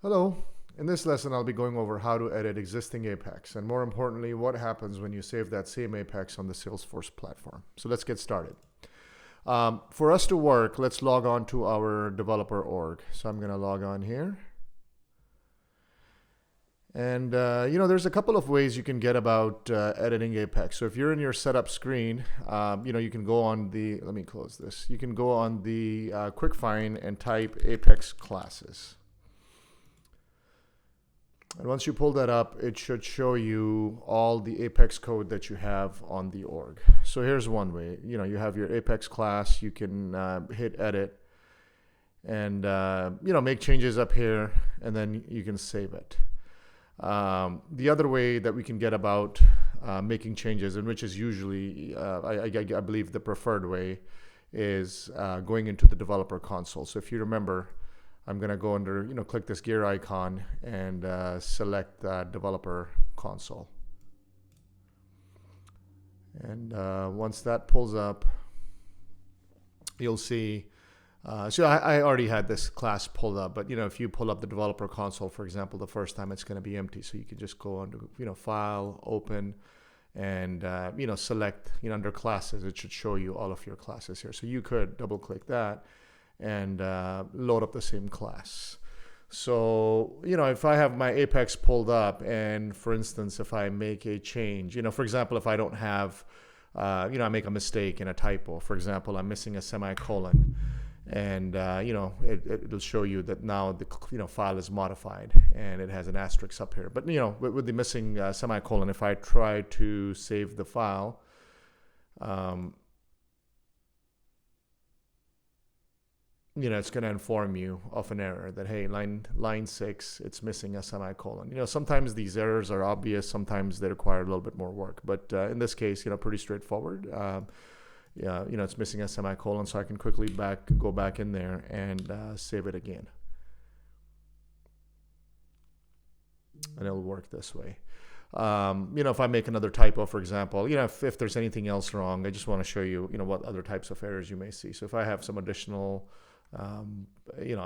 Hello. In this lesson, I'll be going over how to edit existing Apex, and more importantly, what happens when you save that same Apex on the Salesforce platform. So let's get started. For us to work, let's log on to our developer org. So I'm going to log on here. And, there's a couple of ways you can get about editing Apex. So if you're in your setup screen, you can go on the, let me close this. You can go on the quick find and type Apex classes. And once you pull that up, it should show you all the Apex code that you have on the org. So here's one way. You have your Apex class. You can hit edit and, make changes up here, and then you can save it. The other way that we can get about making changes, and which is usually, I believe, the preferred way, is going into the developer console. So if you remember, I'm going to go under, click this gear icon and select developer console. And once that pulls up, you'll see. So I already had this class pulled up, but if you pull up the developer console, for example, the first time it's going to be empty. So you can just go under, file, open, and select, under classes. It should show you all of your classes here. So you could double click that and load up the same class. So, if I have my Apex pulled up, and for instance, if I make a change, for example, if I don't have, I make a mistake in a typo. For example, I'm missing a semicolon, and it'll show you that now the file is modified and it has an asterisk up here. But with the missing semicolon, if I try to save the file, it's going to inform you of an error that, hey, line 6, it's missing a semicolon. Sometimes these errors are obvious, sometimes they require a little bit more work. But in this case, pretty straightforward. It's missing a semicolon, so I can quickly go back in there and save it again. And it'll work this way. If I make another typo, for example, if there's anything else wrong, I just want to show you, what other types of errors you may see. So if I have some additional, I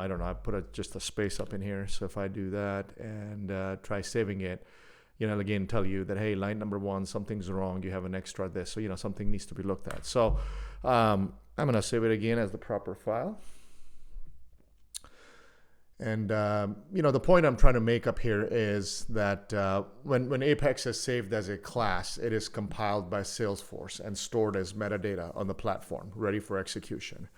don't know, I put just a space up in here. So if I do that and try saving it, again, tell you that, hey, line number 1, something's wrong. You have an extra this. So, something needs to be looked at. So I'm going to save it again as the proper file. And, the point I'm trying to make up here is that when Apex is saved as a class, it is compiled by Salesforce and stored as metadata on the platform, ready for execution.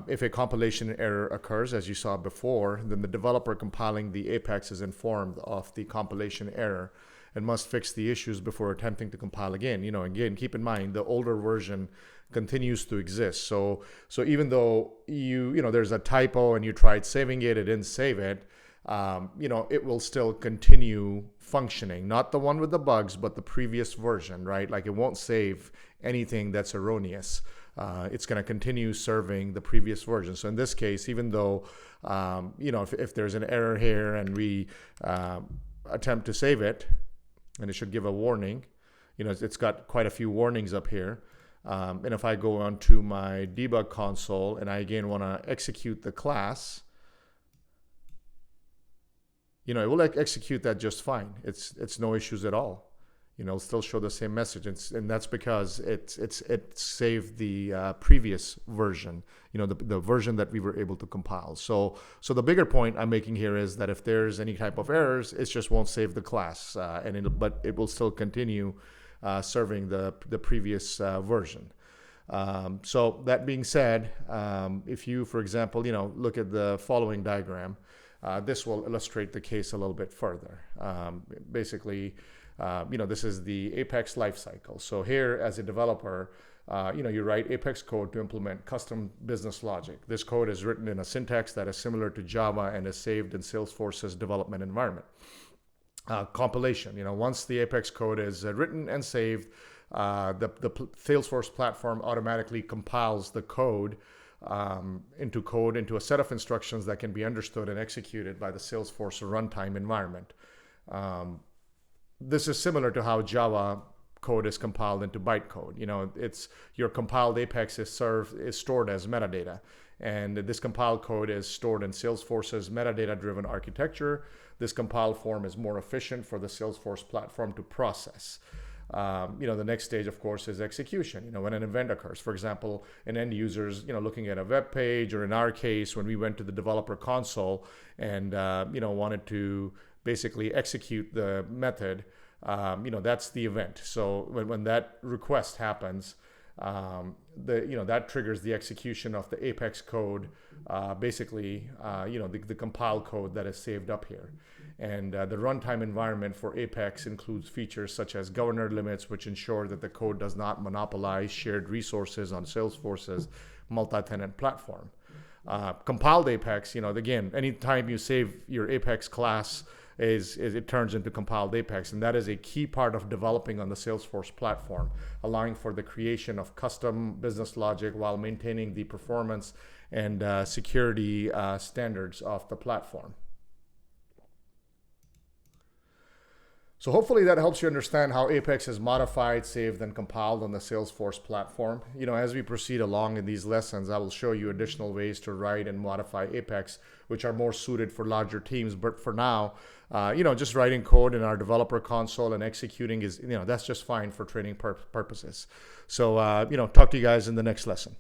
If a compilation error occurs, as you saw before, then the developer compiling the Apex is informed of the compilation error and must fix the issues before attempting to compile again. Again, keep in mind, the older version continues to exist. So even though there's a typo and you tried saving it, it didn't save it, it will still continue functioning. Not the one with the bugs, but the previous version, right? Like, it won't save anything that's erroneous. It's going to continue serving the previous version. So in this case, even though, if there's an error here and we attempt to save it, and it should give a warning, it's got quite a few warnings up here. And if I go onto my debug console and I again want to execute the class, it will execute that just fine. It's no issues at all. It'll still show the same message, and that's because it saved the previous version, the version that we were able to compile. So the bigger point I'm making here is that if there's any type of errors, it just won't save the class, but it will still continue serving the previous version. So that being said, if you, for example, look at the following diagram, this will illustrate the case a little bit further. Basically, this is the Apex lifecycle. So here, as a developer, you write Apex code to implement custom business logic. This code is written in a syntax that is similar to Java and is saved in Salesforce's development environment. Compilation, once the Apex code is written and saved, the Salesforce platform automatically compiles the code into a set of instructions that can be understood and executed by the Salesforce runtime environment. This is similar to how Java code is compiled into bytecode. It's your compiled Apex is stored as metadata, And this compiled code is stored in Salesforce's metadata-driven architecture. This compiled form is more efficient for the Salesforce platform to process. The next stage, of course, is execution. When an event occurs, for example, an end user's, looking at a web page, or in our case, when we went to the developer console and, wanted to basically execute the method, that's the event. So when that request happens, that triggers the execution of the Apex code, the compiled code that is saved up here. And the runtime environment for Apex includes features such as governor limits, which ensure that the code does not monopolize shared resources on Salesforce's multi-tenant platform. Compiled Apex, again, anytime you save your Apex class, it turns into compiled Apex, and that is a key part of developing on the Salesforce platform, allowing for the creation of custom business logic while maintaining the performance and security standards of the platform. So hopefully that helps you understand how Apex is modified, saved, and compiled on the Salesforce platform. As we proceed along in these lessons, I will show you additional ways to write and modify Apex, which are more suited for larger teams. But for now, just writing code in our developer console and executing is, that's just fine for training purposes. So, talk to you guys in the next lesson.